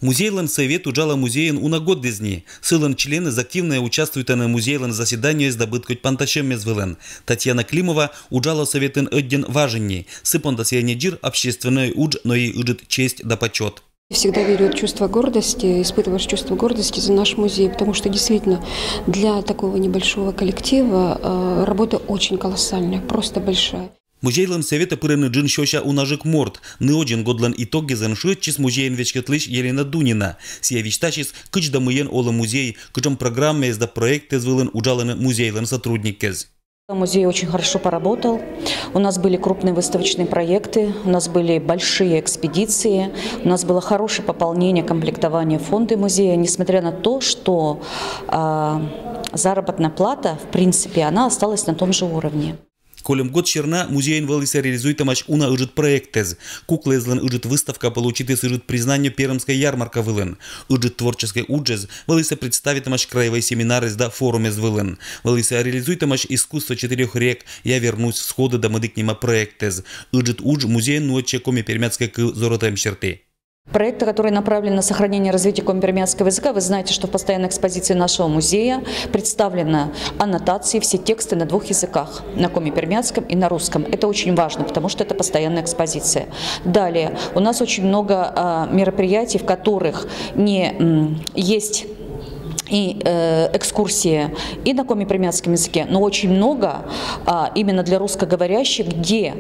Музейлен совет уджала музеен унагоддезни. Сылен члены активно участвуют на музейлен заседании с добыткой панташем мезвылен. Татьяна Климова уджала советен один важенни. Сыпондасьяне джир общественной удж, но и уджит честь да почет. Всегда верю в чувство гордости, испытываешь чувство гордости за наш музей, потому что действительно для такого небольшого коллектива работа очень колоссальная, просто большая. Музейлен совета пырыны джин щоща унажик морд. Неоджин годлен итогезен шитчис музеен вечкетлыш Елена Дунина. Сия вичтачис кыч да муен ола музей, кычем программе из да проекты звылен уджалены музейлен сотрудникез. Музей очень хорошо поработал. У нас были крупные выставочные проекты, у нас были большие экспедиции, у нас было хорошее пополнение, комплектование фонда музея, несмотря на то, что заработная плата, в принципе, она осталась на том же уровне. Колем год черна музейн валися реализует тамаш уна ужит проектез. Куклезлен ужит выставка получит ужит признание пермская ярмарка вылен. Ужит творческий уджез валися представит тамаш краевой семинар из да форуме вылен. Валися реализует тамаш искусство четырех рек. Я вернусь с хода до мадыкнима проектез. Ужит удж музейн нуоче коми пермяцкой к золотым черты. Проекты, которые направлены на сохранение и развитие коми-пермяцкого языка, вы знаете, что в постоянной экспозиции нашего музея представлены аннотации, все тексты на двух языках, на коми-пермяцком и на русском. Это очень важно, потому что это постоянная экспозиция. Далее, у нас очень много мероприятий, в которых есть и экскурсии и на коми-пермяцком языке, но очень много именно для русскоговорящих, где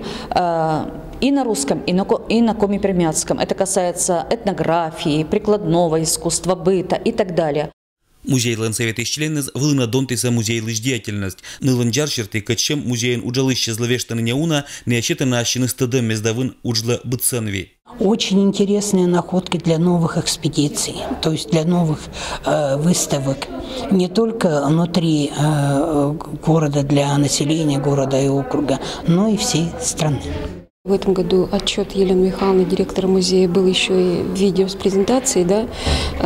и на русском, и на коми-пермяцком. Это касается этнографии, прикладного искусства, быта и так далее. Музей совет из членов вылына донтиса музей лишь деятельность. Нылын джаршерты качем музеен уджалыще зловештаны неуна не очетана щины стыдем мездавын уджла быценви. Очень интересные находки для новых экспедиций, то есть для новых выставок. Не только внутри города, для населения города и округа, но и всей страны. В этом году отчет Елены Михайловны, директора музея, был еще и видео с презентацией. Да?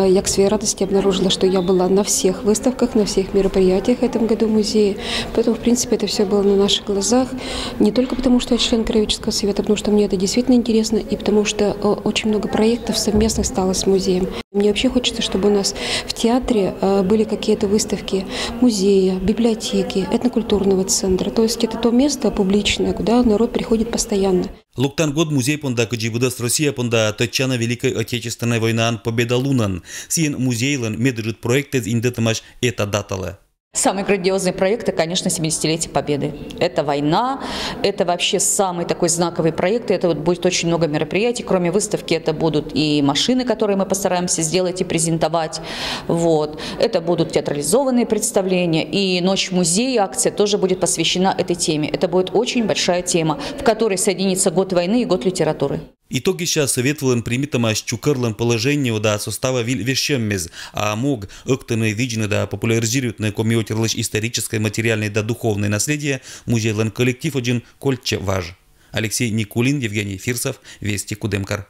Я к своей радости обнаружила, что я была на всех выставках, на всех мероприятиях в этом году в музее. Поэтому, в принципе, это все было на наших глазах. Не только потому, что я член Краеведческого совета, потому что мне это действительно интересно, и потому что очень много проектов совместных стало с музеем. Мне вообще хочется, чтобы у нас в театре были какие-то выставки музея, библиотеки, этнокультурного центра. То есть это то место публичное, куда народ приходит постоянно. Луктан год музей понда каджибудас Россия понда тотчана Великой Отечественной войны победа лунан. Сиен музейлен меджит проект из индетамаш это датала. Самый грандиозный проект – это, конечно, 70-летие Победы. Это война, это вообще самый такой знаковый проект. Это вот будет очень много мероприятий. Кроме выставки, это будут и машины, которые мы постараемся сделать и презентовать. Вот. Это будут театрализованные представления. И Ночь в музее, акция тоже будет посвящена этой теме. Это будет очень большая тема, в которой соединится год войны и год литературы. Итоги сейчас советовали примитамаш чукарлен положение да состава вещеммез, а мог октаны виджны да популяризируют на комьютерлыш историческое, материальное да духовное наследие музейлен коллектив один кольче важ. Алексей Никулин, Евгений Фирсов, Вести Кудемкар.